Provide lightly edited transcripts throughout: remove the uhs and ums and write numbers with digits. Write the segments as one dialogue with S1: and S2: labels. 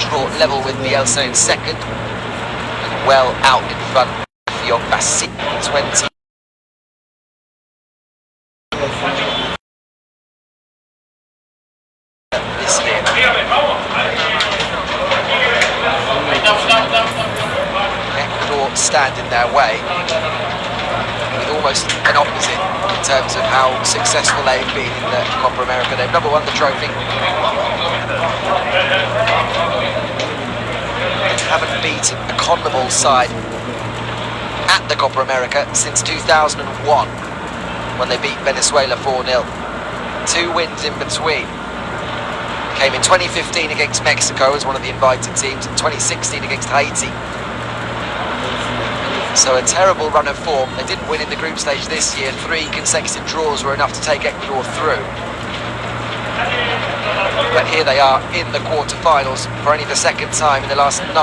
S1: draw level with Bielsa in second, and well out in front of Yogasi 20. This year. Ecuador stand in their way with almost an opposite in terms of how successful they've been in the Copa America. They've never won the trophy. They haven't beaten a CONMEBOL side at the Copa America since 2001 when they beat Venezuela 4-0. 2 wins in between. Came in 2015 against Mexico as one of the invited teams, and 2016 against Haiti. So a terrible run of form. They didn't win in the group stage this year. 3 consecutive draws were enough to take Ecuador through. But here they are in the quarterfinals for only the second time in the last 9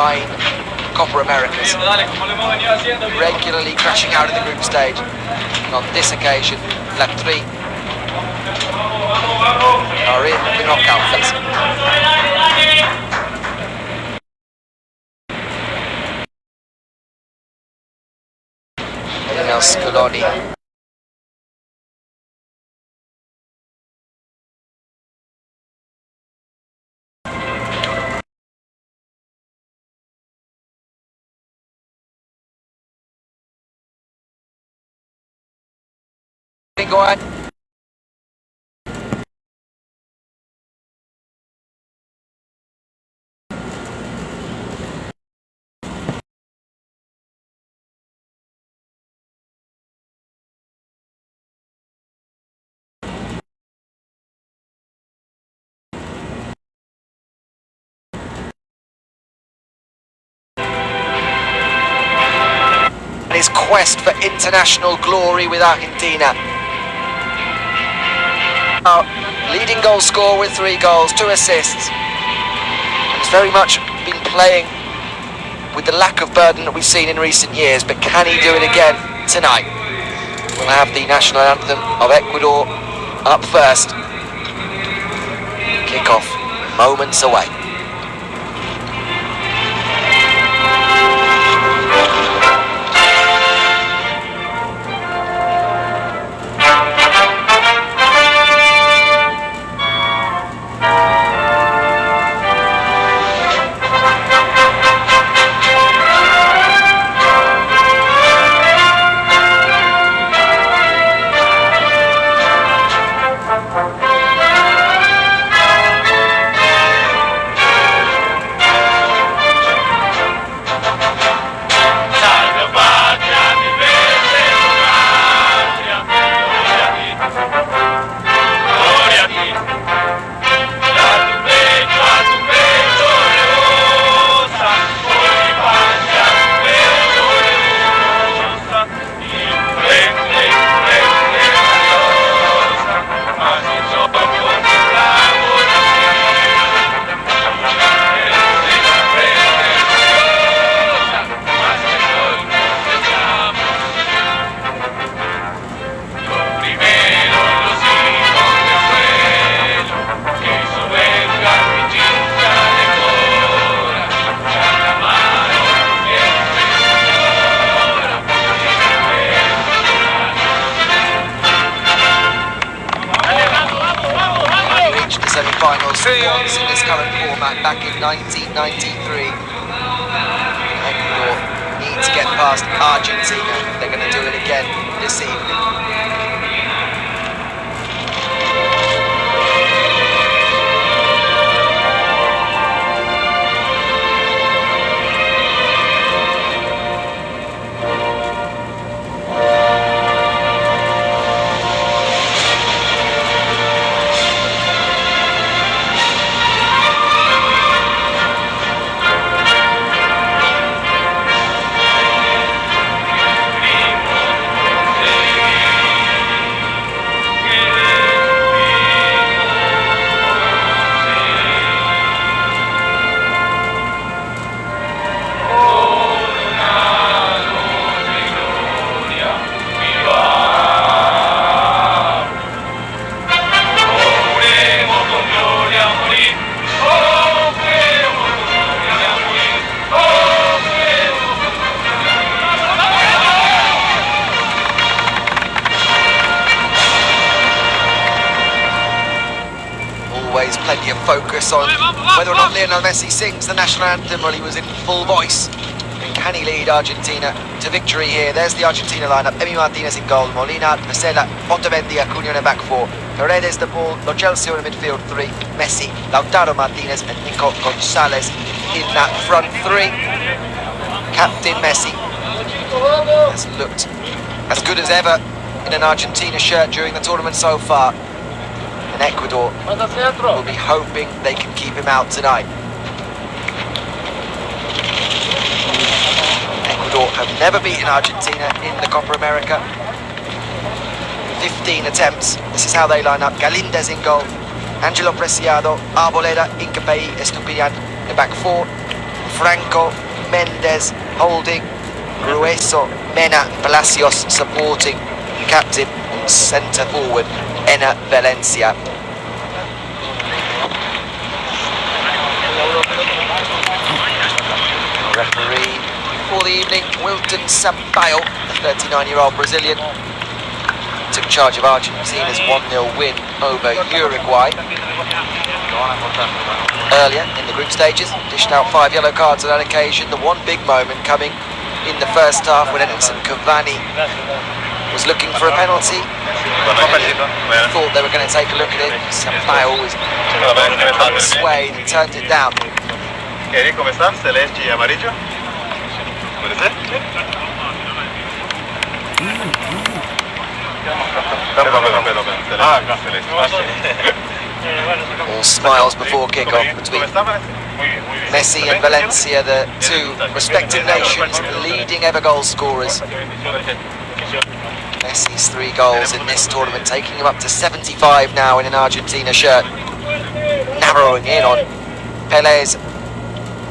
S1: Copa Americas. Regularly crashing out in the group stage. And on this occasion, La Tri are in the knockout phase. Scaloni. Go ahead. His quest for international glory with Argentina. Leading goal scorer with 3 goals, 2 assists. He's very much been playing with the lack of burden that we've seen in recent years, but can he do it again tonight? We'll have the national anthem of Ecuador up first. Kick-off moments away. Semi-finals once in this current format back in 1993. Ecuador need to get past Argentina. They're going to do it again this evening. focus on whether or not Lionel Messi sings the national anthem while he was in full voice. And can he lead Argentina to victory here? There's the Argentina lineup. Emi Martinez in goal, Molina, Pesela, Otamendi, Acuna in the back four, Paredes, De Paul, Lo Celso in the midfield three, Messi, Lautaro Martinez and Nico Gonzalez in that front three. Captain Messi has looked as good as ever in an Argentina shirt during the tournament so far. And Ecuador will be hoping they can keep him out tonight. Ecuador have never beaten Argentina in the Copa America. 15 attempts. This is how they line up. Galindez in goal, Angelo Preciado, Arboleda, Incapei, Estupiñán in the back four, Franco, Mendes, Holding, Grueso, Mena, Palacios supporting captain and centre forward Enner Valencia. Referee for the evening, Wilton Sampaio, the 39-year-old Brazilian, took charge of Argentina's 1-0 win over Uruguay. Earlier in the group stages, dished out 5 yellow cards on that occasion. The one big moment coming in the first half when Edinson Cavani was looking for a penalty. Thought they were going to take a look at it. Sampaio was unswayed and turned it down.
S2: ¿Cómo estás? Celeste y amarillo. ¿Puede ser?
S1: All smiles before kick-off between Messi and Valencia, the two respective nations' leading ever goal scorers. Messi's 3 goals in this tournament, taking him up to 75 now in an Argentina shirt, narrowing in on Pele's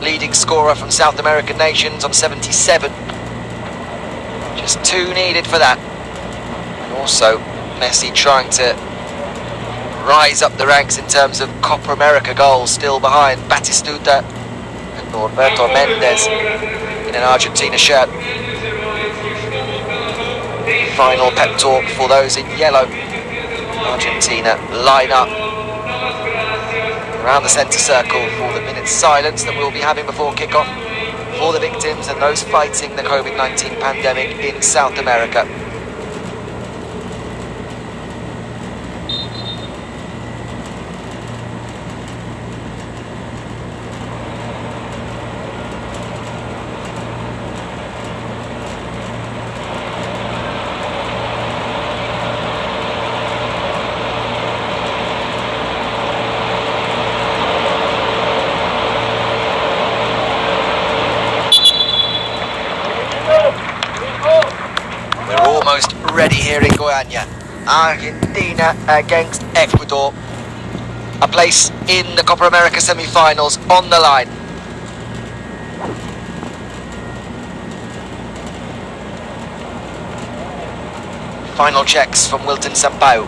S1: leading scorer from South American nations on 77. Just 2 needed for that. And also Messi trying to rise up the ranks in terms of Copa America goals, still behind Batistuta and Norberto Mendes in an Argentina shirt. Final pep talk for those in yellow. Argentina line up around the centre circle for the minute's silence that we'll be having before kick-off for the victims and those fighting the COVID-19 pandemic in South America. Ready here in Goiânia. Argentina against Ecuador. A place in the Copa America semi-finals on the line. Final checks from Wilton Sampaio.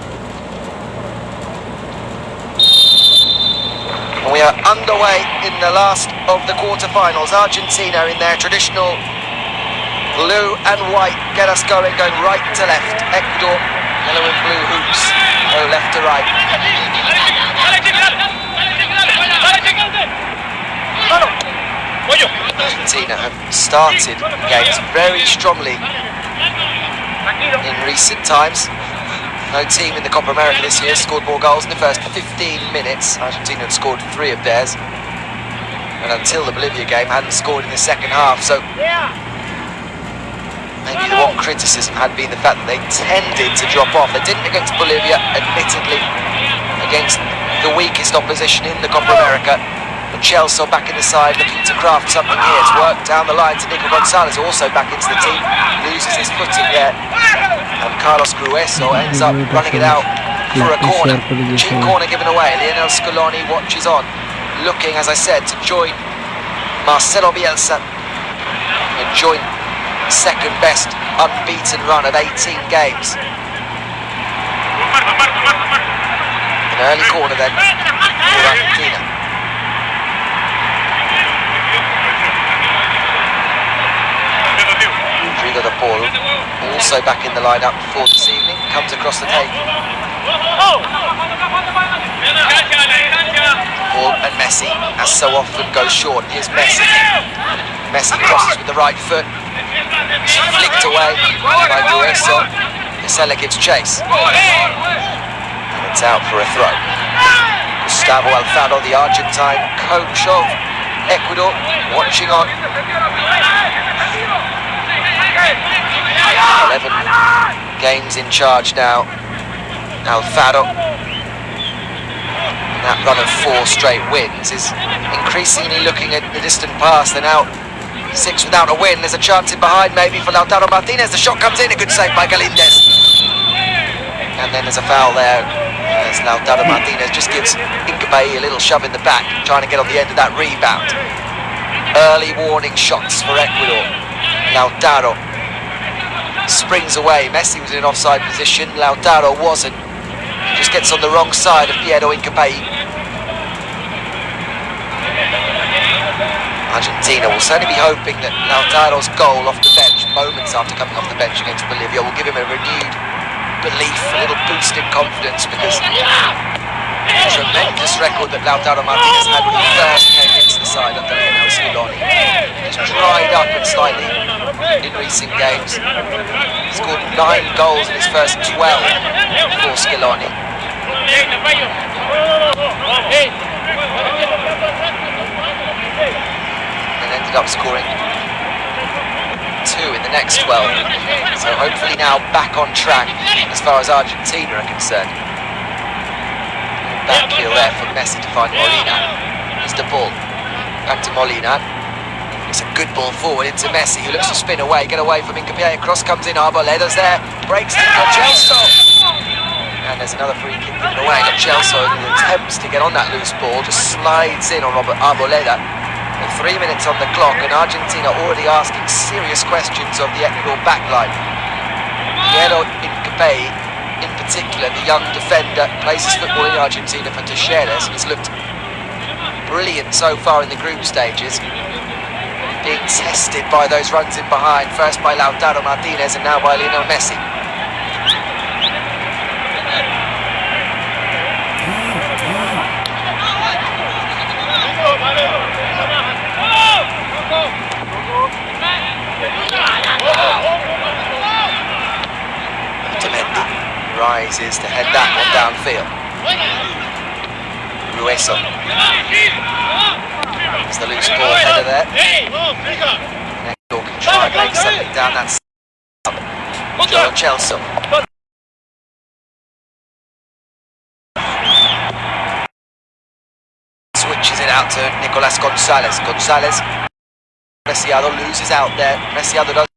S1: And we are underway in the last of the quarter-finals. Argentina in their traditional blue and white get us going right to left. Ecuador, yellow and blue hoops, go left to right. Argentina have started games very strongly in recent times. No team in the Copa America this year scored more goals in the first 15 minutes. Argentina had scored 3 of theirs. And until the Bolivia game, hadn't scored in the second half. So maybe the one criticism had been the fact that they tended to drop off. They didn't against Bolivia, admittedly, against the weakest opposition in the Copa America. But Chelsea back in the side, looking to craft something here. It's worked down the line to Nico Gonzalez, also back into the team. Loses his footing there. And Carlos Grueso ends up running it out for a corner. Cheap corner given away. Lionel Scaloni watches on, looking, as I said, to join Marcelo Bielsa and join second best unbeaten run of 18 games. An early corner then for Argentina. Rodrigo De Paul, also back in the lineup for this evening, comes across the table. Messi, as so often, goes short. Here's Messi. Messi crosses with the right foot. Flicked away by Grueso. Pesela gives chase. And it's out for a throw. Gustavo Alfaro, the Argentine coach of Ecuador, watching on. 11 games in charge now. Alfaro, and that run of 4 straight wins, is increasingly looking at the distant past. They're now 6 without a win. There's a chance in behind maybe for Lautaro Martinez. The shot comes in, a good save by Galindez. And then there's a foul there as Lautaro Martinez just gives Incapié a little shove in the back, trying to get on the end of that rebound. Early warning shots for Ecuador. Lautaro springs away. Messi was in an offside position, Lautaro wasn't. He just gets on the wrong side of Piero Incapié. Argentina will certainly be hoping that Lautaro's goal off the bench, moments after coming off the bench against Bolivia, will give him a renewed belief, a little boost in confidence, because the tremendous record that Lautaro Martinez had when he first came into the side under Lionel Scaloni has dried up and slightly in recent games. He scored 9 goals in his first 12 for Scaloni. And ended up scoring 2 in the next 12. So hopefully now back on track as far as Argentina are concerned. Backfield there for Messi to find Molina. Here's the ball. Back to Molina. It's a good ball forward into Messi, who looks to spin away, get away from Incapié. Cross comes in, Arboleda's there. Breaks it for Chelsea. And there's another free kick given away. And Chelsea, in attempts to get on that loose ball, just slides in on Arboleda. With 3 minutes on the clock, and Argentina already asking serious questions of the Ecuador backline. Piero Incapié, in particular, the young defender, plays his football in Argentina for Talleres, and has looked brilliant so far in the group stages. Being tested by those runs in behind, first by Lautaro Martinez and now by Lionel Messi. Rises to head that one downfield. Grueso. There's the loose ball header there. Ecuador can try and make something down that side. Chelsea. Switches it out to Nicolas Gonzalez. Gonzalez. Preciado loses out there. Preciado does.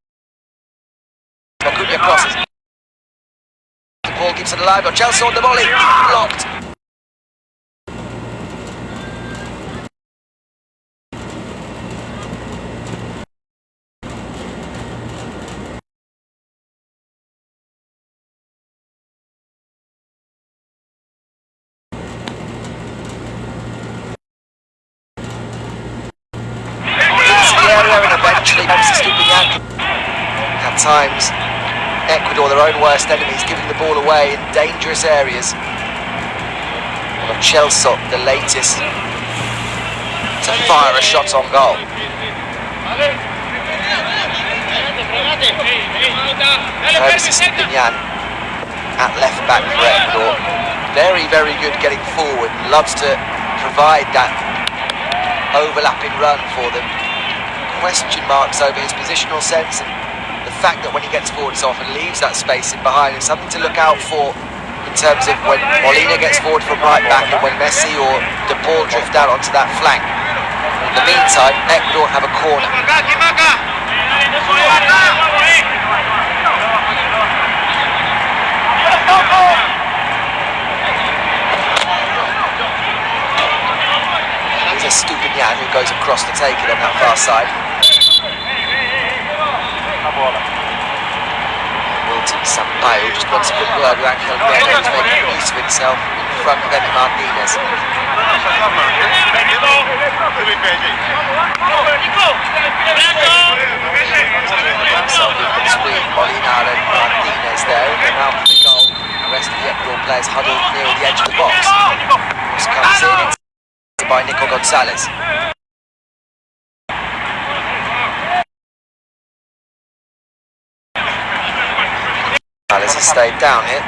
S1: Acuña crosses. The ball keeps it alive. Chelsea on the volley. Blocked. At times, Ecuador, their own worst enemies, giving the ball away in dangerous areas. Well, Chelsea, the latest to fire a shot on goal. Estupiñán at left back for Ecuador. Very, very good getting forward. Loves to provide that overlapping run for them. Question marks over his positional sense, and the fact that when he gets forward so often leaves that space in behind is something to look out for in terms of when Molina gets forward from right back and when Messi or De Paul drift out onto that flank. In the meantime, Ecuador have a corner. Here's Estupiñán who goes across to take it on that far side. Wilton Sampaio just wants a good word with Angel Guerrero, who's making use of himself in front of Emi Martinez. Himself in between Molina and Martinez there, and then out for the goal. The rest of the Ecuador players huddled near the edge of the box. This comes in by by Nico Gonzalez. Gonzalez has stayed down here.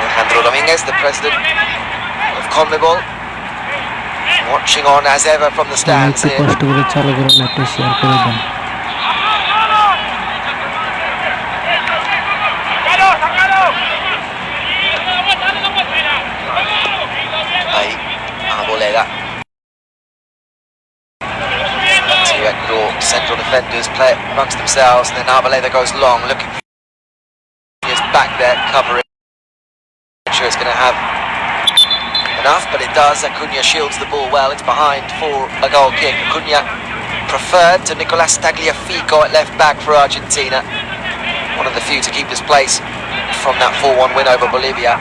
S1: Alejandro Dominguez, the president of CONMEBOL, watching on as ever from the stands here.
S3: কষ্ট করে চালু করে ম্যাচটা share করে দেন।
S1: Arboleda. Two Ecuador central defenders play it amongst themselves, and then Arboleda goes long, looking for his back there, covering. I'm sure it's going to have enough, but it does. Acuna shields the ball well. It's behind for a goal kick. Acuna preferred to Nicolas Tagliafico at left back for Argentina. One of the few to keep his place from that 4-1 win over Bolivia.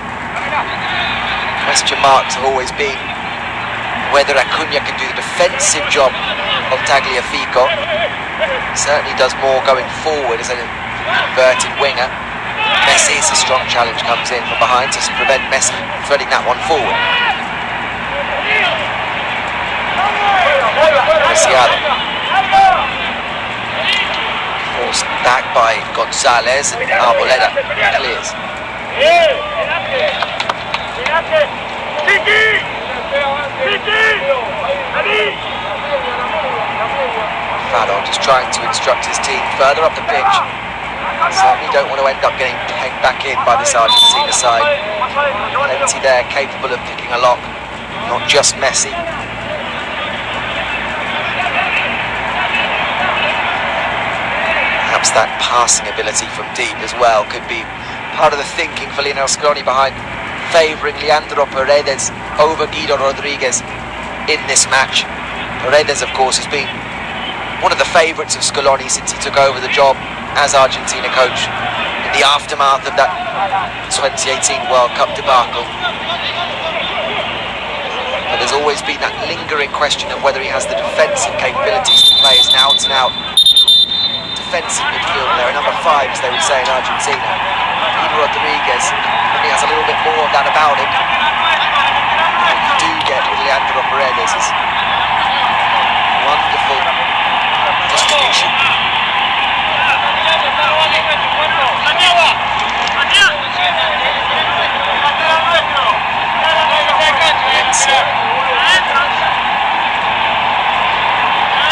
S1: Question marks have always been whether Acuna can do the defensive job of Tagliafico. Certainly does more going forward as an inverted winger. Messi's a strong challenge comes in from behind to prevent Messi threading that one forward. Preciado. Forced back by Gonzalez, and Arboleda clears. Fado just trying to instruct his team further up the pitch. Certainly don't want to end up getting pegged back in by this Argentina side. Plenty there capable of picking a lock, not just Messi. Perhaps that passing ability from deep as well could be part of the thinking for Lionel Scaloni behind favouring Leandro Paredes over Guido Rodriguez in this match. Paredes, of course, has been one of the favourites of Scaloni since he took over the job as Argentina coach in the aftermath of that 2018 World Cup debacle. But there's always been that lingering question of whether he has the defensive capabilities to play as an out-and-out defensive midfielder. There are number 5s, they would say, in Argentina. Guido Rodriguez probably has a little bit more of that about him. What you do get with Leandro Paredes is wonderful distribution.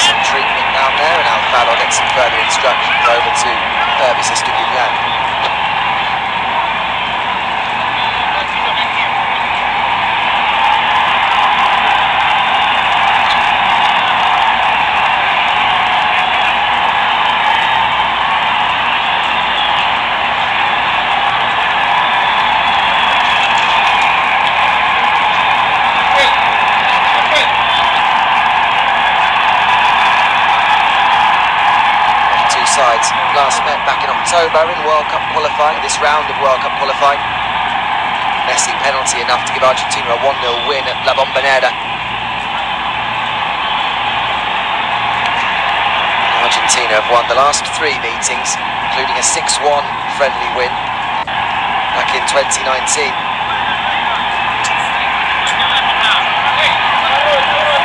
S1: Some treatment down there, and Alfaro gets some further instructions over to Hervis Estupiñán. Sides last met back in October in World Cup qualifying, this round of World Cup qualifying. Messi penalty enough to give Argentina a 1-0 win at La Bombonera. Argentina have won the last 3 meetings, including a 6-1 friendly win back in 2019.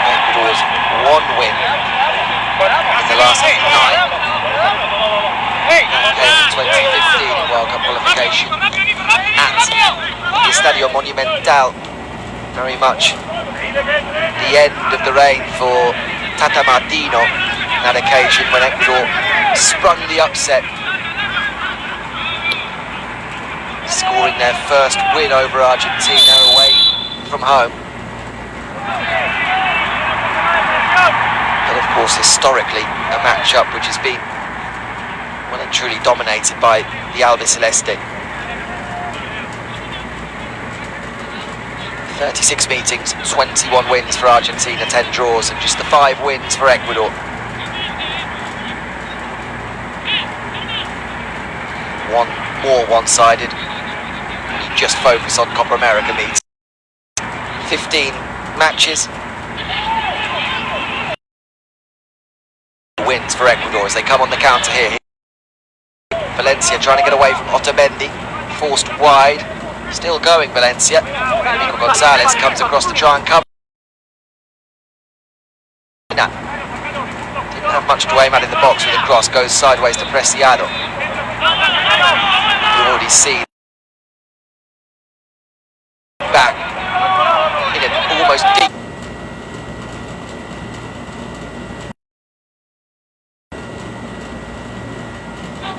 S1: Ecuador's 1 win in the last 9. That came in 2015 World Cup qualification at the Estadio Monumental. Very much the end of the reign for Tata Martino on that occasion when Ecuador sprung the upset, scoring their first win over Argentina away from home. But of course, historically, a match-up which has been well and truly dominated by the Albiceleste. 36 meetings, 21 wins for Argentina, 10 draws, and just the 5 wins for Ecuador. One more one-sided. You just focus on Copa America meets. 15 matches. Wins for Ecuador as they come on the counter here. Valencia trying to get away from Otamendi. Forced wide. Still going, Valencia. Nico Gonzalez comes across to try and cover. Didn't have much to aim at in the box with the cross. Goes sideways to Preciado. You already see back in an almost deep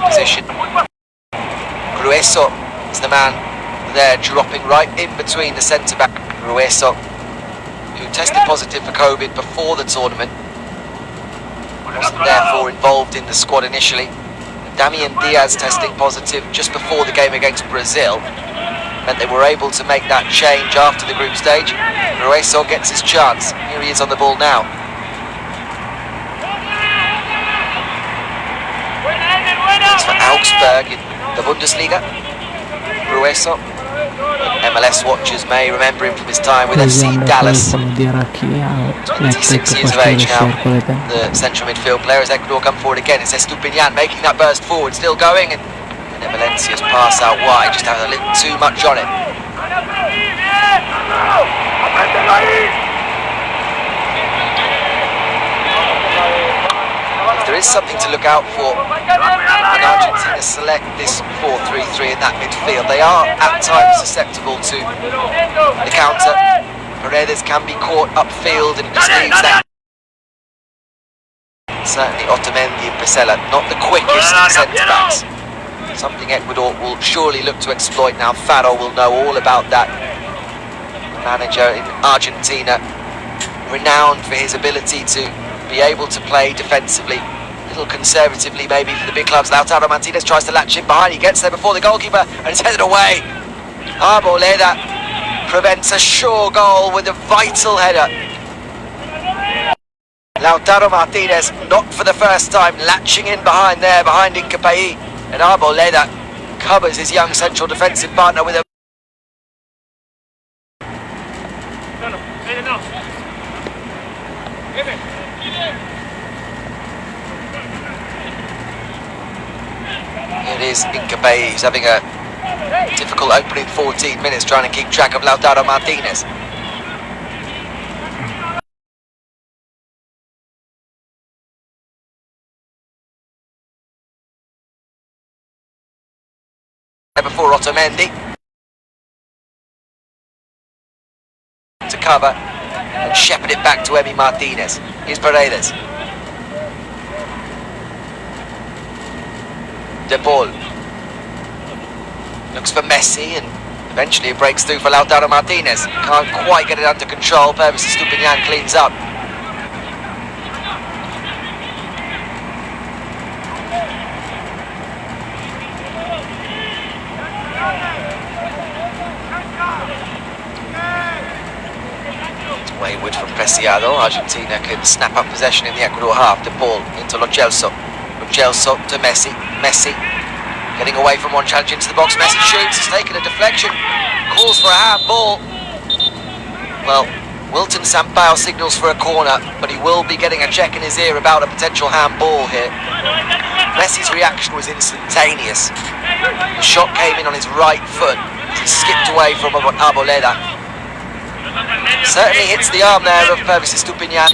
S1: position. Grueso is the man there, dropping right in between the centre-back. Grueso, who tested positive for COVID before the tournament, wasn't therefore involved in the squad initially. Damian Diaz testing positive just before the game against Brazil meant they were able to make that change after the group stage. Grueso gets his chance. Here he is on the ball now. It's for Augsburg in the Bundesliga. Grueso. MLS watchers may remember him from his time with FC Dallas. 26 years of age now, the central midfield player, as Ecuador come forward again. It's Estupiñán making that burst forward, still going, and Valencia's pass out wide, just having a little too much on it. If there is something to look out for when Argentina select this 4-3-3 in that midfield, they are at times susceptible to the counter. Paredes can be caught upfield and just leaves that. Certainly Otamendi and Pesela, not the quickest centre-backs. Something Ecuador will surely look to exploit now. Faro will know all about that. The manager in Argentina, renowned for his ability to be able to play defensively, a little conservatively maybe for the big clubs. Lautaro Martinez tries to latch in behind, he gets there before the goalkeeper and it's headed away. Arboleda prevents a sure goal with a vital header. Lautaro Martinez, not for the first time, latching in behind there, behind Incapaí, and Arboleda covers his young central defensive partner with a... It is Incapaí, who's having a difficult opening 14 minutes trying to keep track of Lautaro Martinez. Before Otamendi to cover and shepherd it back to Emi Martinez. Here's Paredes. De Paul looks for Messi and eventually it breaks through for Lautaro Martinez. Can't quite get it under control. Pervis Estupiñán cleans up. Wayward from Preciado. Argentina can snap up possession in the Ecuador half. De Paul into Lo Celso. Lo Celso to Messi. Messi getting away from one challenge into the box. Messi shoots. He's taken a deflection. Calls for a handball. Well, Wilton Sampaio signals for a corner, but he will be getting a check in his ear about a potential handball here. Messi's reaction was instantaneous. The shot came in on his right foot. He skipped away from Arboleda. Certainly hits the arm there of Pervis Estupiñán.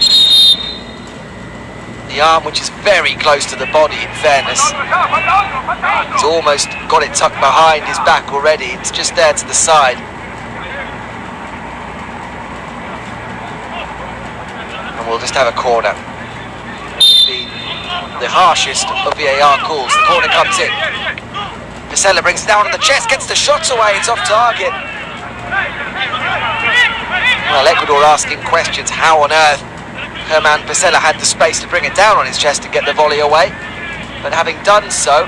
S1: The arm which is very close to the body, in fairness. He's almost got it tucked behind his back already. It's just there to the side. And we'll just have a corner. It's been the harshest of VAR calls. The corner comes in. Pesela brings it down on the chest, gets the shots away, it's off target. Well, Ecuador asking questions, how on earth Herman Pesela had the space to bring it down on his chest and get the volley away. But having done so,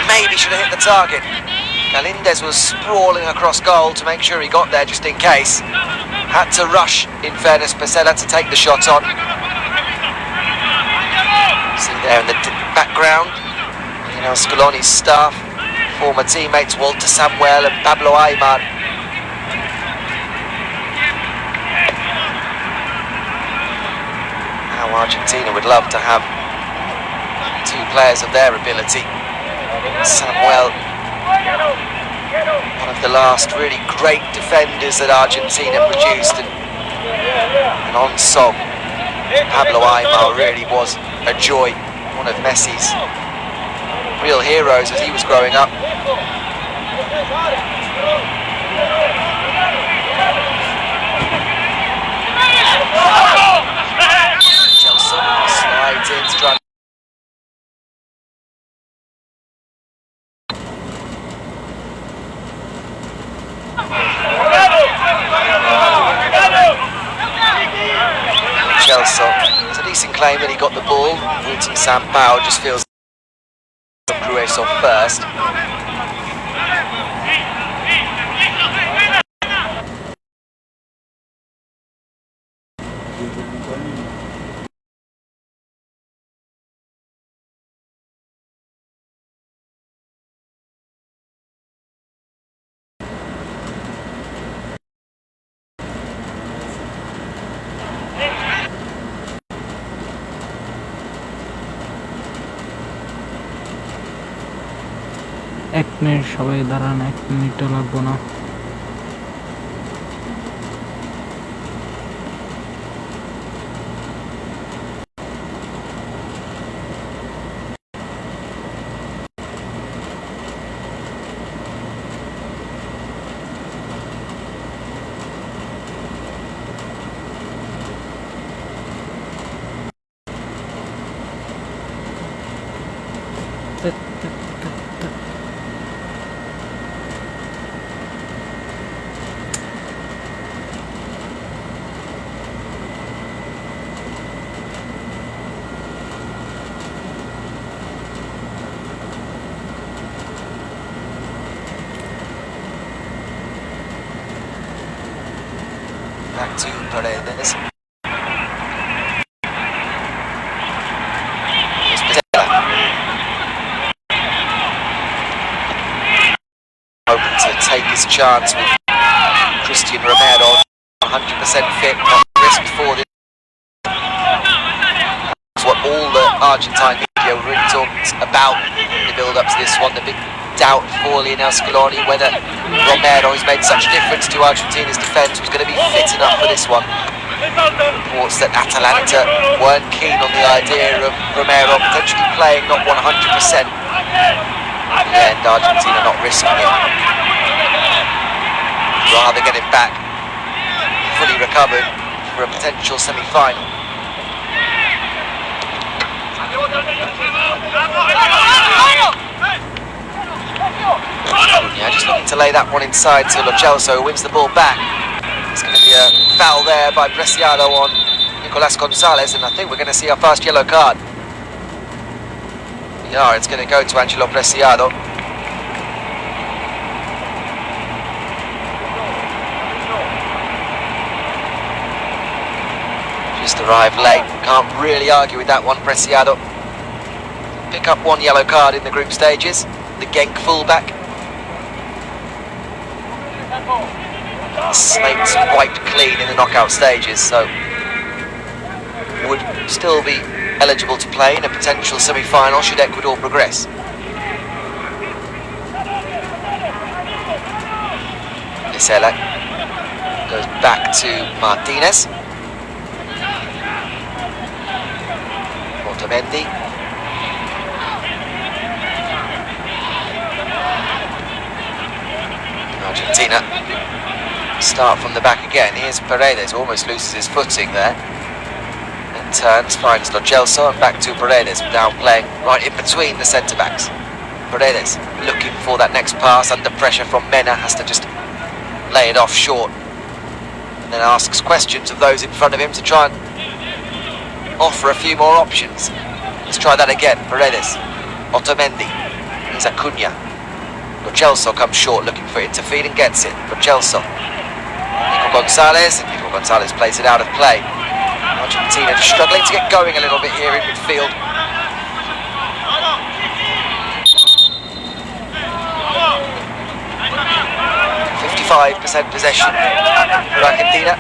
S1: maybe should have hit the target. Galindez was sprawling across goal to make sure he got there just in case. Had to rush, in fairness, Pesela to take the shot on. See there in the background, you know, Scaloni's staff, former teammates Walter Samuel and Pablo Aymar. Argentina would love to have two players of their ability Samuel, one of the last really great defenders that Argentina produced, and on song, Pablo Aimar really was a joy, one of Messi's real heroes as he was growing up. Chelsea slides in to try. Chelsea, it's a decent claim that he got the ball. Wilton Sampaio just feels Grueso first.
S3: এক minute সবাই দাঁড়ান, 1 মিনিটও লাগবো না। Back to Paredes. Hoping to take his chance with Christian Romero, 100% fit, not risked for this. That's what all the Argentine media were really talking about in the build-up to this one. The big doubt for Lionel Scaloni whether Romero, who's made such a difference to Argentina's defence, was going to be fit enough for this one. Reports that Atalanta weren't keen on the idea of Romero potentially playing not 100%. In the end, Argentina not risking it. Rather get him back fully recovered for a potential semi-final. Yeah, just looking to lay that one inside to Lo Celso, who wins the ball back. It's going to be a foul there by Preciado on Nicolas Gonzalez, and I think we're going to see our first yellow card. Yeah, it's going to go to Angelo Preciado. Just arrived late, can't really argue with that one, Preciado. Pick up one yellow card in the group stages, the Genk fullback. Slate's wiped clean in the knockout stages, so would still be eligible to play in a potential semi-final should Ecuador progress. Isela goes back to Martinez. Otamendi. Argentina start from the back again. Here's Paredes, almost loses his footing there. And turns, finds Lo Celso, and back to Paredes, now playing right in between the centre-backs. Paredes looking for that next pass, under pressure from Mena, has to just lay it off short. And then asks questions of those in front of him to try and offer a few more options. Let's try that again. Paredes, Otamendi, here's Acuna. Lo Celso comes short, looking for it to feed and gets it. Lo Celso, Nico Gonzalez, and Nico Gonzalez plays it out of play. Argentina just struggling to get going a little bit here in midfield. 55% possession for Argentina,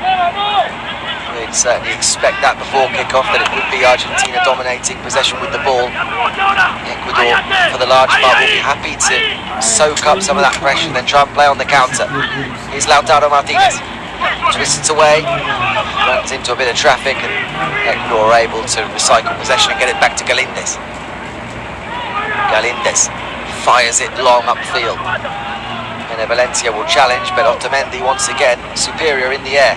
S3: with Certainly expect that before kick-off, that it would be Argentina dominating possession with the ball. Ecuador, for the large part, will be happy to soak up some of that pressure and then try and play on the counter. Here's Lautaro Martinez. Twists away, runs into a bit of traffic, and Ecuador are able to recycle possession and get it back to Galíndez. Galíndez fires it long upfield. Valencia will challenge, but Otamendi once again superior in the air.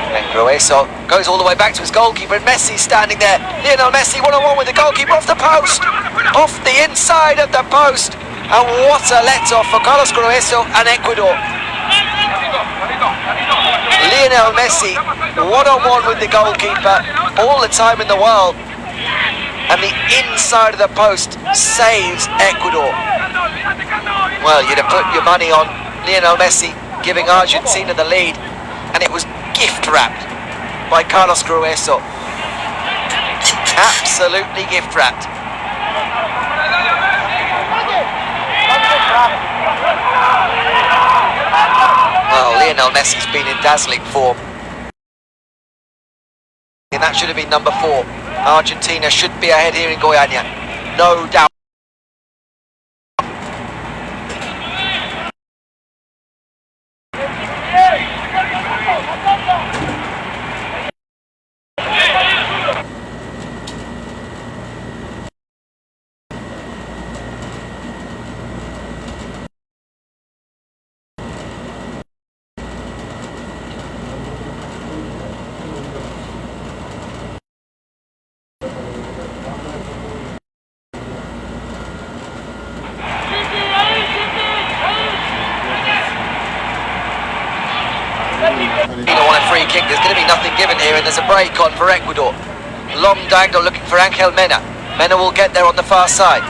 S3: Then Grueso goes all the way back to his goalkeeper, and Messi standing there. Lionel Messi one-on-one with the goalkeeper off the post, off the inside of the post, and what a let-off for Carlos Grueso and Ecuador. Lionel Messi one-on-one with the goalkeeper, all the time in the world, and the inside of the post saves Ecuador. Well, you'd have put your money on Lionel Messi giving Argentina the lead, and it was gift-wrapped by Carlos Grueso. Absolutely gift-wrapped. Well, Lionel Messi's been in dazzling form. And that should have been number 4. Argentina should be ahead here in Goiânia. No doubt. Free kick. There's going to be nothing given here, and there's a break on for Ecuador. Long diagonal looking for Angel Mena. Mena will get there on the far side.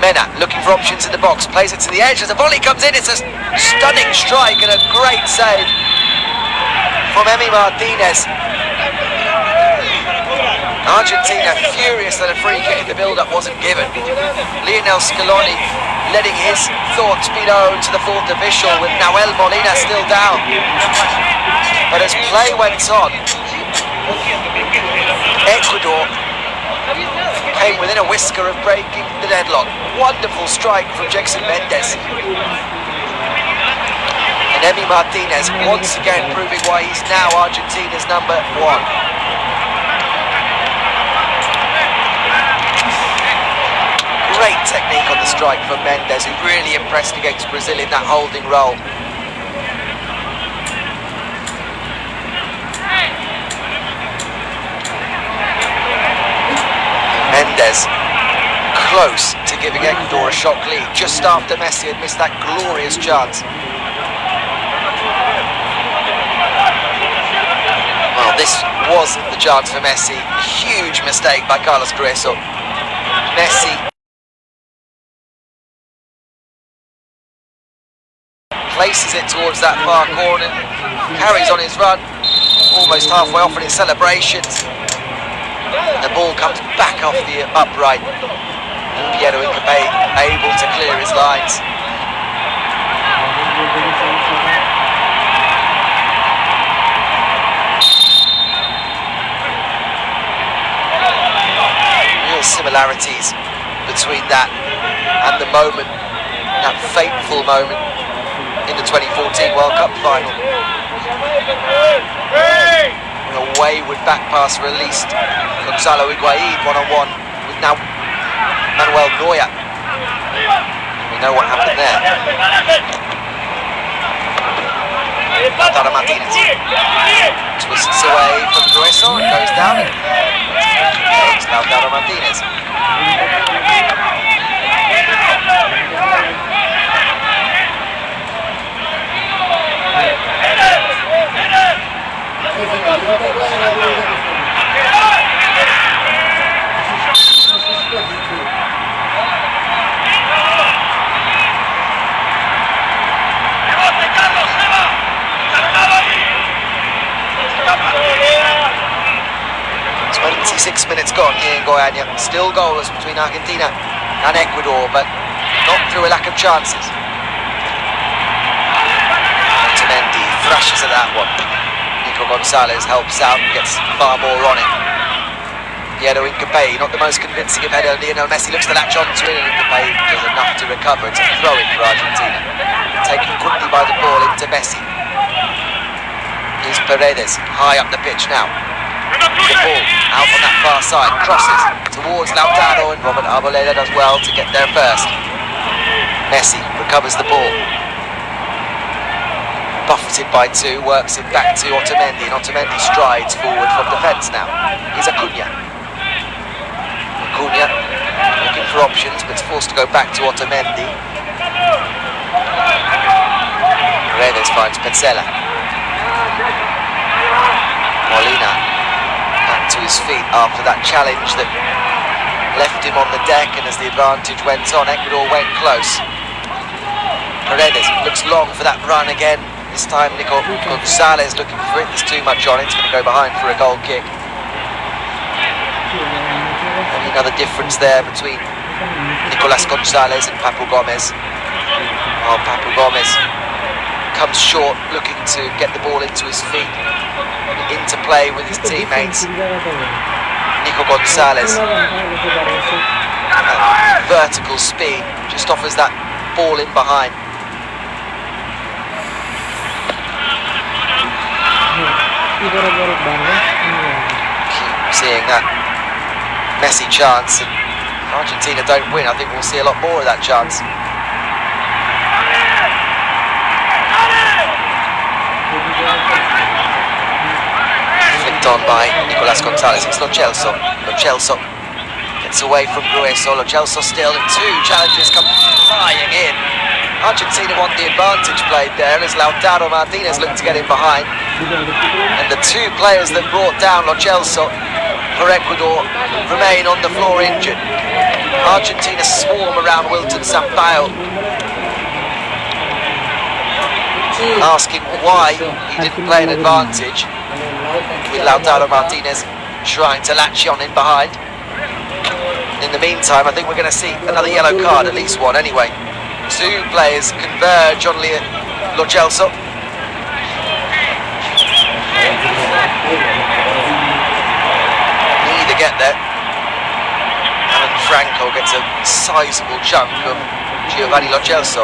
S3: Mena looking for options in the box, plays it to the edge as the volley comes in. It's a stunning strike and a great save from Emi Martinez. Argentina furious that a free kick in the build-up wasn't given. Lionel Scaloni letting his thoughts be known to the 4th official, with Nahuel Molina still down. But as play went on, Ecuador came within a whisker of breaking the deadlock. Wonderful strike from Jackson Mendes. And Emi Martinez once again proving why he's now Argentina's number 1. Great technique on the strike from Mendes, who really impressed against Brazil in that holding role. Mendes close to giving Ecuador a shock lead just after Messi had missed that glorious chance. Well, this was the chance for Messi. Huge mistake by Carlos Grueso. Messi places it towards that far corner, carries on his run, almost halfway off in his celebrations. The ball comes back off the upright. Piero Incapié able to clear his lines. Real similarities between that and the moment, that fateful moment in the 2014 World Cup final. A wayward back pass released Gonzalo Higuaín one-on-one with now Manuel Neuer. We know what happened there. Lautaro Martinez twists away from Grueso and goes down. It's Lautaro Martinez. Minutes gone here in Goiânia. Still goalless between Argentina and Ecuador, but not through a lack of chances. Otamendi thrashes at that one. Nico Gonzalez helps out and gets far more on it. Piero Incapay, not the most convincing of header. Lionel Messi looks to latch on to it, and Incapay does enough to recover. It's a throw-in for Argentina. Taken quickly by the ball into Messi. Here's Paredes, high up the pitch now. The ball out on that far side, crosses towards Lautaro, and Robert Arboleda does well to get there first. Messi recovers the ball. Buffeted by two, works it back to Otamendi, and Otamendi strides forward from defence now. Here's Acuna. Acuna looking for options, but is forced to go back to Otamendi. Paredes finds Petzela. Molina back to his feet after that challenge that left him on the deck, and as the advantage went on, Ecuador went close. Paredes looks long for that run again. This time Nico Gonzalez looking for it. There's too much on it. It's going to go behind for a goal kick. Only another difference there between Nicolas Gonzalez and Papu Gomez. While Papu Gomez comes short, looking to get the ball into his feet, into play with his teammates. Nico Gonzalez, vertical speed, just offers that ball in behind. Keep seeing that Messi chance, and Argentina don't win. I think we'll see a lot more of that chance. Flicked on by Nicolas Gonzalez. It's Lo Celso. Lo Celso gets away from Grueso. Lo Celso still, and two challenges come flying in. Argentina want the advantage played there as Lautaro Martinez looked to get in behind. And the two players that brought down Lo Celso for Ecuador remain on the floor injured. Argentina swarm around Wilton Sampaio, asking why he didn't play an advantage, with Lautaro Martinez trying to latch on in behind. In the meantime, I think we're going to see another yellow card, at least one anyway. Two players converge on Lo Celso. Neither get there. Alan Franco gets a sizable chunk of Giovanni Lo Celso.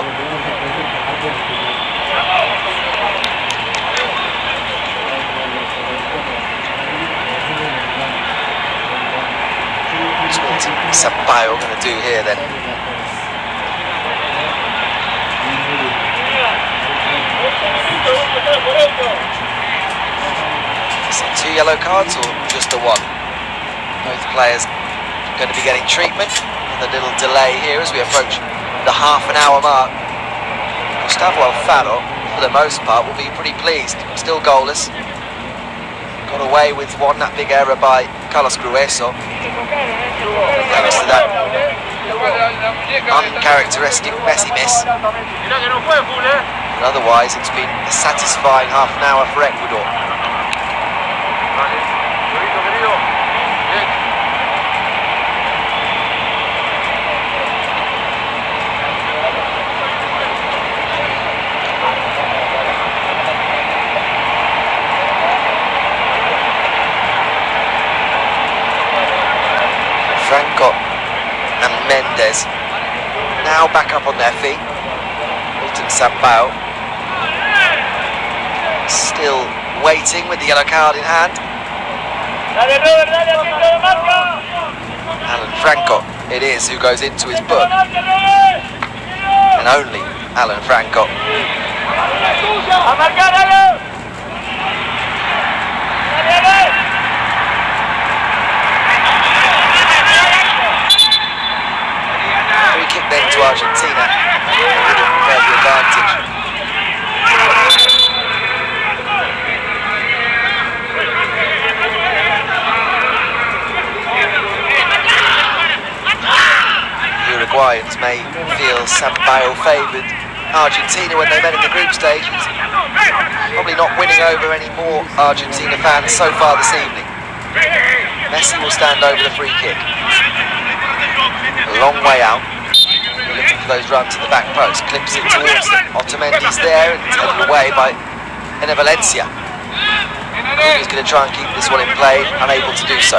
S3: What's Sampaio going to do here then? Is it two yellow cards or just the one? Both players going to be getting treatment. With a little delay here as we approach the half-an-hour mark. Gustavo Alfaro, for the most part, will be pretty pleased. Still goalless. Got away with one, that big error by Carlos Grueso. Thanks to that uncharacteristic Messi miss. But otherwise, it's been a satisfying half an hour for Ecuador. Franco and Mendes now back up on their feet. Wilton Sampaio still waiting with the yellow card in hand. Alan Franco it is who goes into his book, and only Alan Franco. Free kick then to Argentina. Prepare the advantage. Uruguayans may feel Sampaio favoured Argentina when they met in the group stage. He's probably not winning over any more Argentina fans so far this evening. Messi will stand over the free kick. A long way out. We're looking for those runs at the back post. Clips it towards them. Otamendi's there and taken away by Valencia. He's going to try and keep this one in play, unable to do so.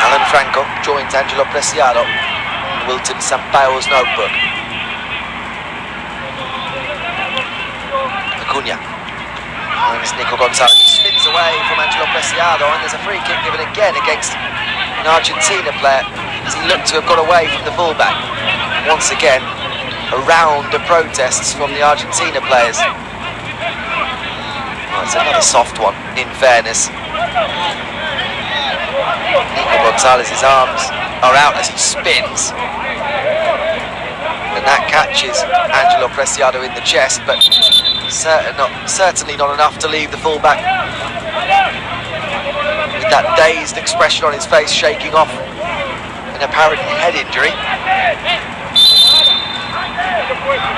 S3: Alan Franco joins Angelo Preciado in Wilton Sampaio's notebook. Acuna. And it's Nico Gonzalez who spins away from Angelo Preciado, and there's a free kick given again against an Argentina player as he looked to have got away from the fullback. Once again, a round of protests from the Argentina players. Well, it's another soft one, in fairness. Nico Gonzalez's arms are out as he spins, and that catches Angelo Preciado in the chest, but certainly not enough to leave the fullback with that dazed expression on his face, shaking off an apparent head injury.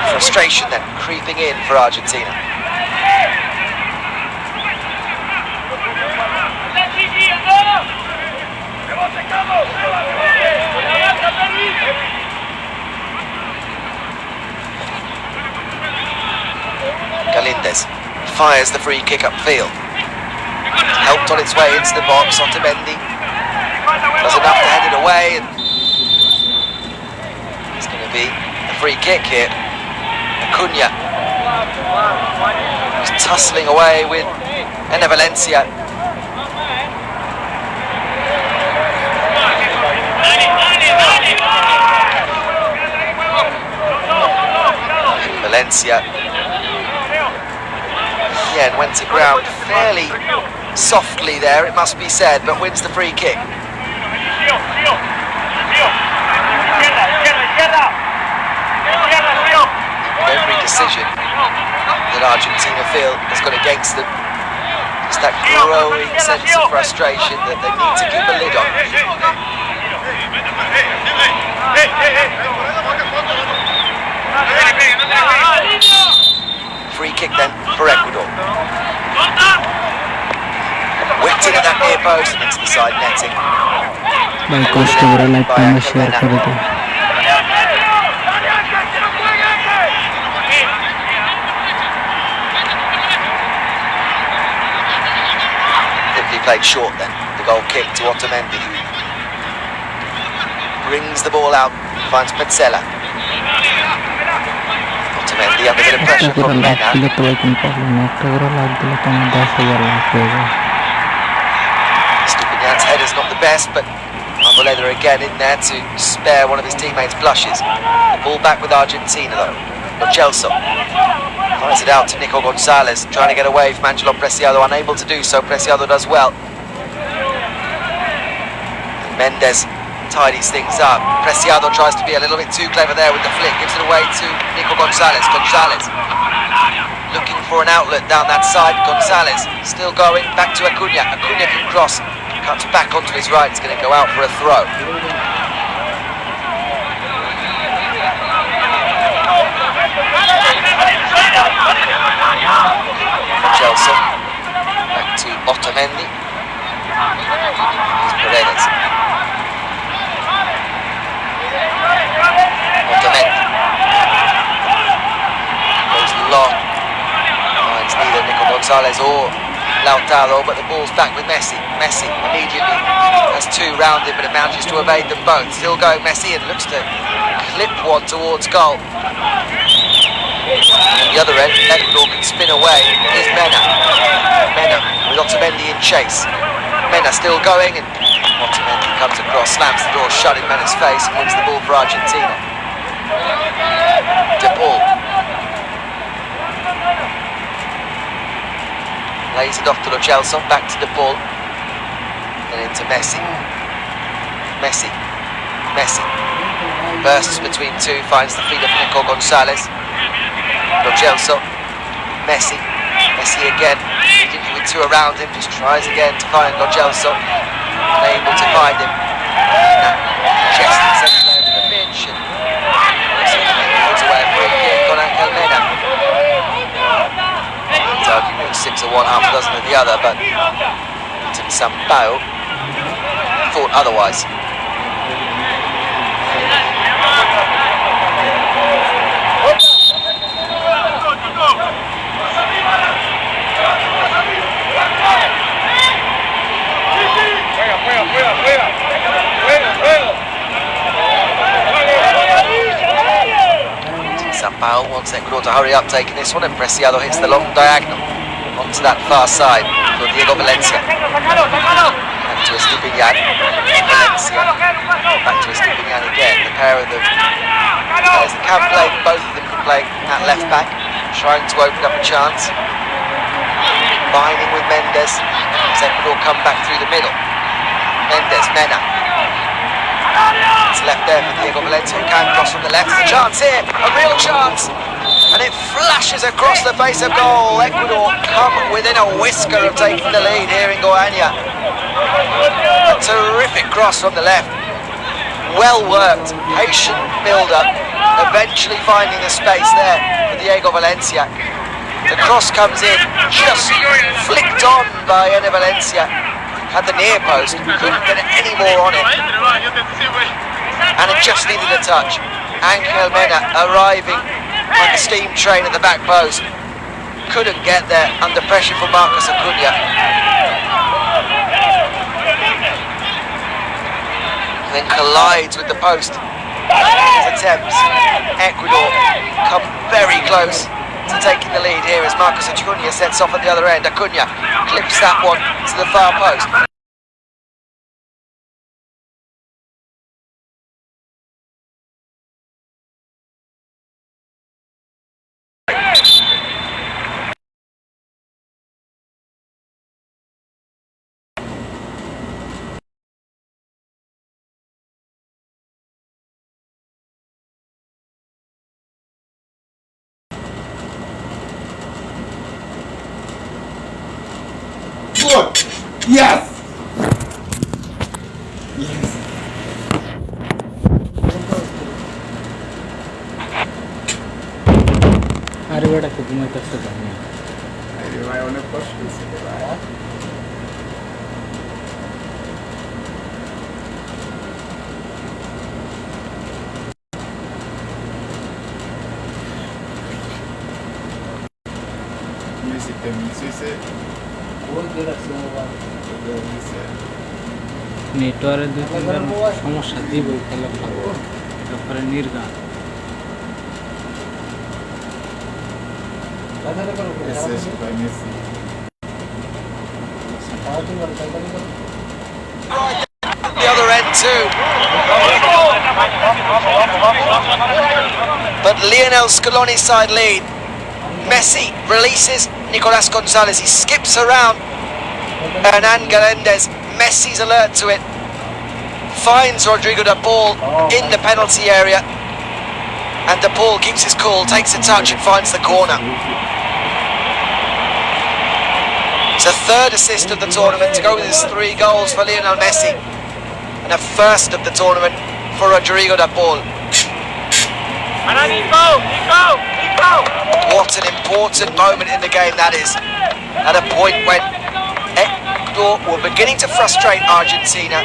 S3: Frustration then creeping in for Argentina. Galindez fires the free kick upfield. Helped on its way into the box. Otamendi does enough to head it away, and it's going to be a free kick here. Acuna was tussling away with Enner Valencia. Valencia again went to ground fairly softly there, it must be said, but wins the free kick. Every decision that Argentina feel has gone against them. It's that growing sense of frustration that they need to keep a lid on. Free kick then for Ecuador. Whipped in at that near post and into the side netting. Simply played short then. The goal kick to Otamendi. Brings the ball out, finds Petzela. Otamendi under a bit of pressure from Mena. Stupinjan's header's not the best, but Arboleda again in there to spare one of his teammates' blushes. The ball back with Argentina though. Lo Celso finds it out to Nico Gonzalez, trying to get away from Angelo Preciado, unable to do so. Preciado does well. And Mendes tidies things up. Preciado tries to be a little bit too clever there with the flick, gives it away to Nico Gonzalez. Gonzalez looking for an outlet down that side. Gonzalez still going, back to Acuna. Acuna can cross, cuts back onto his right, it's going to go out for a throw. Chelsea, back to Otamendi. Here's Paredes. Otamendi goes long, finds neither Nico Gonzalez or Lautaro, but the ball's back with Messi. Messi immediately has two round him, but it manages to evade them both. Still going Messi and looks to clip one towards goal. On the other end, Ecuador can spin away. Here's Mena. Mena with Otamendi in chase. Mena still going, and Otamendi comes across, slams the door shut in Mena's face, and wins the ball for Argentina. De Paul lays it off to Lo Celso, back to De Paul, then into Messi. Messi. Messi bursts between two, finds the feet of Nico Gonzalez. Lo Celso, Messi, Messi again, immediately with two around him, just tries again to find Lo Celso, unable to find him. Chest and sends him over the pitch, and puts away a free kick on Angel Mena. He's arguing 6 of one, half a dozen of the other. Sampaio thought otherwise. Sampaio wants Ecuador to hurry up taking this one, and Preciado hits the long diagonal onto that far side for Diego Valencia. Back to Estupinian. Valencia. Back to Estupinian again. The pair of them players that can play, both of them can play at left back, trying to open up a chance. Combining with Mendes. Ecuador come back through the middle. Mendes, Mena. It's left there for Diego Valencia, who can cross from the left. There's a chance here, a real chance. And it flashes across the face of goal. Ecuador come within a whisker of taking the lead here in Goiânia. A terrific cross from the left. Well worked, patient build-up, eventually finding the space there for Diego Valencia. The cross comes in, just flicked on by Ene Valencia at the near post, couldn't get any more on it, and it just needed a touch. Ángel Mena arriving like a steam train at the back post, couldn't get there under pressure from Marcos Acuna. Then collides with the post. His attempts, Ecuador come very close to taking the lead here as Marcos Acuna sets off at the other end. Acuna clips that one to the far post.
S4: Yes!
S5: अरे बेटा खुद में कैसे करनी है
S4: अरे भाई उन्हें प्रश्न से कराया music से
S5: नेटওয়ার্কের দুই তিনবার সমস্যা দিব খেলা ভালো তারপরে নির্গান
S4: by Messi.
S3: The other end too. But Lionel Scaloni's side lead. Messi releases Nicolas Gonzalez. He skips around Hernan Galendez. Messi's alert to it. Finds Rodrigo de Paul in the penalty area. And de Paul keeps his cool, takes a touch and finds the corner. It's a third assist of the tournament to go with his 3 goals for Lionel Messi. And a first of the tournament for Rodrigo de Paul. What an important moment in the game that is. At a point when Ecuador were beginning to frustrate Argentina.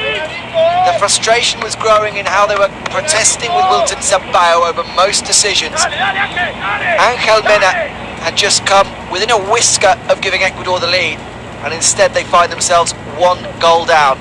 S3: The frustration was growing in how they were protesting with Wilton Sampaio over most decisions. Ángel Mena had just come within a whisker of giving Ecuador the lead, and instead they find themselves 1 goal down.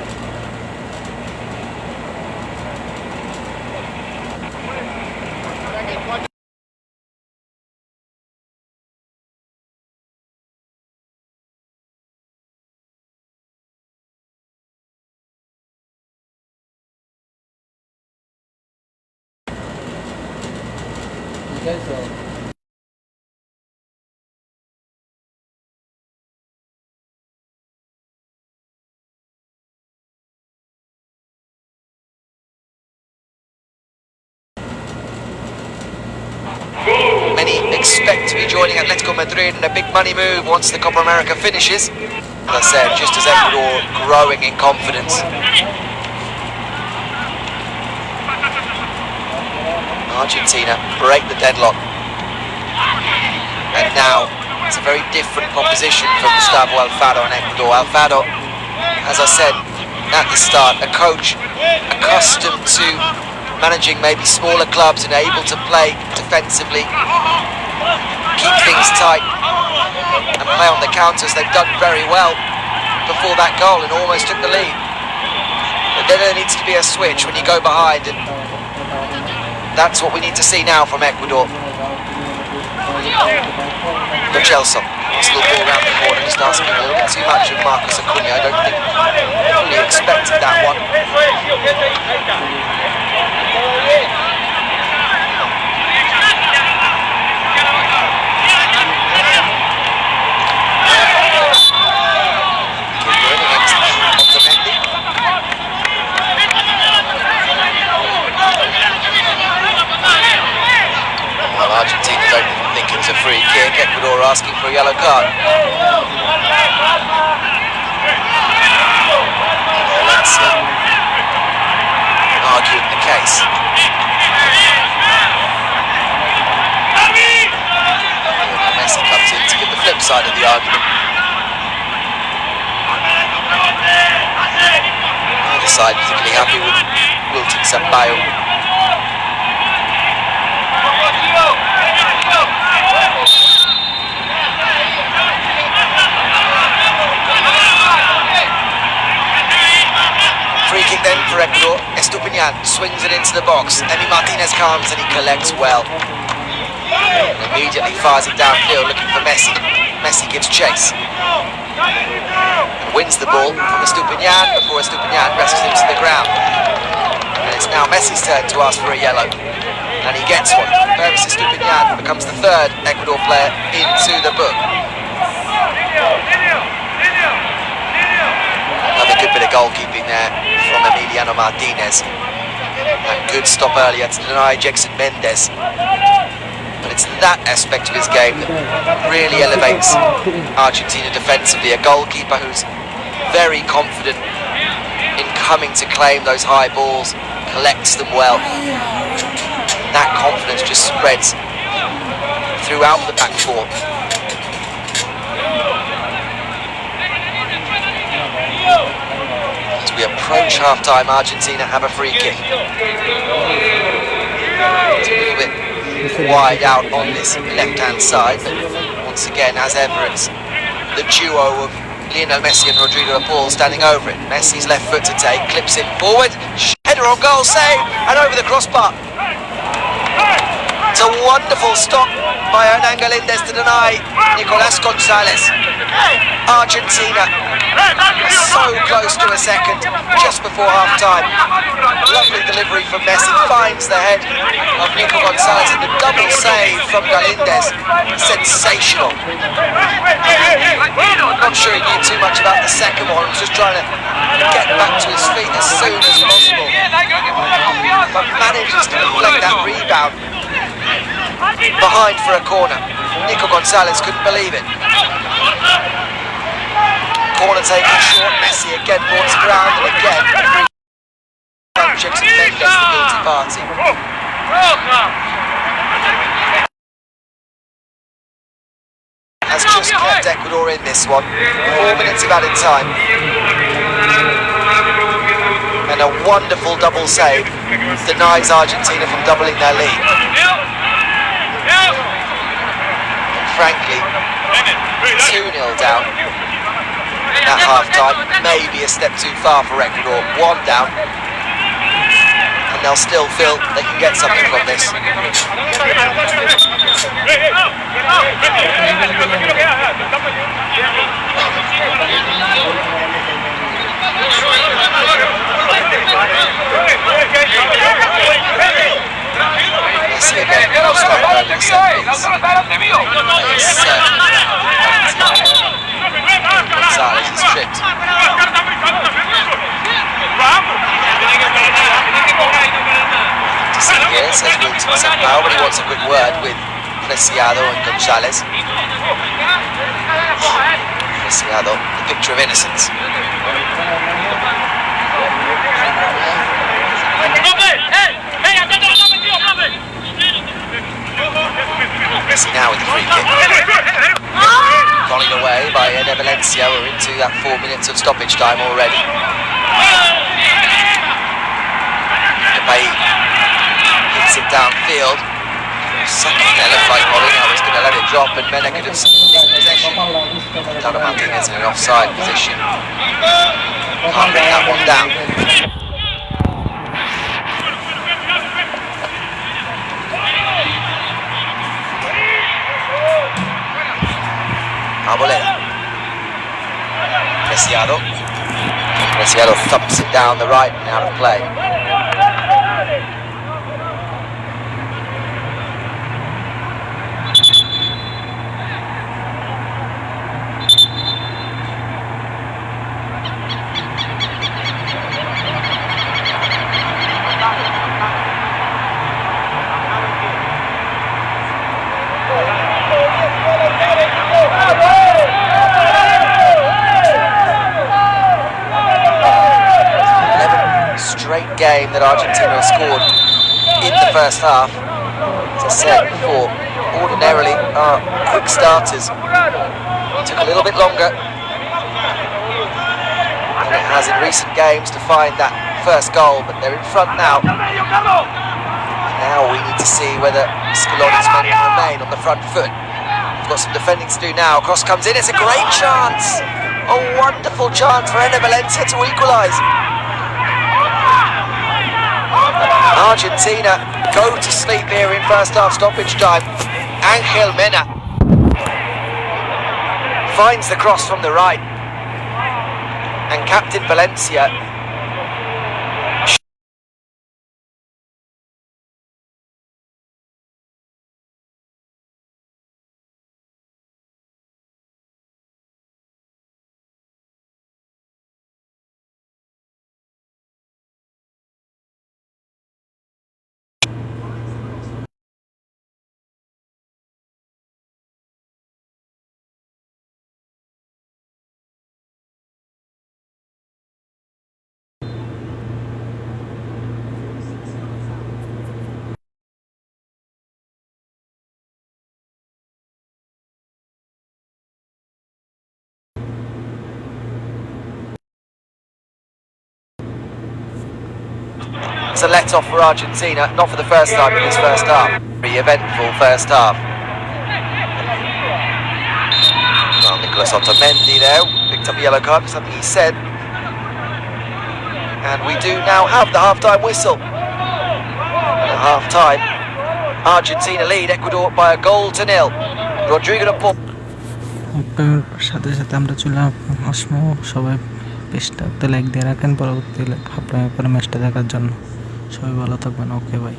S3: Many expect to be joining Atletico Madrid in a big money move once the Copa America finishes. As I said, just as Ecuador growing in confidence. Argentina break the deadlock. And now it's a very different proposition for Gustavo Alfaro and Ecuador. Alfaro as I said at the start, a coach accustomed to managing maybe smaller clubs and able to play defensively, keep things tight and play on the counters. They've done very well before that goal and almost took the lead. But then there needs to be a switch when you go behind, and that's what we need to see now from Ecuador. Nil'z wants the ball around the corner, just asking a little bit too much of Marcus Acuna. I don't think he expected that one. Well, Argentina don't even think it's a free kick. Ecuador asking for a yellow card. Let's argue the case. Messi comes in to give the flip side of the argument. Neither side particularly happy with Wilton Sampaio. Free kick then for Ecuador. Estupiñán swings it into the box. Emi Martinez comes and he collects well. And immediately fires it downfield looking for Messi. Messi gives chase. And wins the ball from Estupiñán before Estupiñán wrestles him to the ground. And it's now Messi's turn to ask for a yellow. And he gets one. Pervis Estupiñán becomes the third Ecuador player into the book. Another good bit of goalkeeping there from Emiliano Martinez. A good stop earlier to deny Jackson Mendes. But it's that aspect of his game that really elevates Argentina defensively. A goalkeeper who's very confident in coming to claim those high balls, collects them well. That confidence just spreads throughout the back four. As we approach half-time, Argentina have a free kick. It's a little bit wide out on this left-hand side, but once again, as ever, it's the duo of Lionel Messi and Rodrigo de Paul standing over it. Messi's left foot to take, clips it forward, header on goal, save, and over the crossbar. It's a wonderful stop by Hernan Galíndez to deny Nicolás González. Argentina so close to a second just before half time. Lovely delivery from Messi, finds the head of Nico González, and the double save from Galíndez. Sensational. Not sure he knew too much about the second one, he was just trying to get back to his feet as soon as possible. But manages to deflect that rebound behind for a corner. Nico González couldn't believe it. Corner taken short, Messi again brought to ground, and again Jackson Mendes, the guilty party. Has just kept Ecuador in this one. 4 minutes of added time. And a wonderful double save denies Argentina from doubling their lead. And frankly, 2-0 down at half-time, maybe a step too far for Ecuador. 1 down, and they'll still feel they can get something from this. Messi again, straight over the set piece. González is tripped. To see here, says Wilton Sampaio, but he wants a good word with Preciado and González. Preciado, the picture of innocence. Messi now with the free kick. volleyed away by Ene Valencia. We're into that 4 minutes of stoppage time already. Depay hits it downfield. Second element like volley. I was going to let it drop and Mena could have taken possession. Tata Martinez in an offside position. Can't bring that one down. Arboleda. Preciado thumps it down the right and out of play. Straight game that Argentina has scored in the first half. As I said before, ordinarily our quick starters took a little bit longer than it has in recent games to find that first goal, but they're in front now. Now we need to see whether Scaloni's men can remain on the front foot. We've got some defending to do now. Cross comes in, it's a great chance! A wonderful chance for Ene Valencia to equalise. Argentina go to sleep here in first half stoppage time. Angel Mena finds the cross from the right, and captain Valencia it's a let-off for Argentina, not for the first time in this first half. Very eventful first half. Well, Nicolas Otamendi there picked up a yellow card for something he said. And we do now have the half-time whistle. At half-time, Argentina lead Ecuador by a goal to nil. Rodrigo de Paul.
S5: সাথে সাথে আমরা চলে আসবো সবাই পেজটাতে like দিয়ে রাখেন পরবর্তী half টাইমের পরে ম্যাচটা দেখার জন্য। সবাই ভালো থাকবেন, ওকে বাই।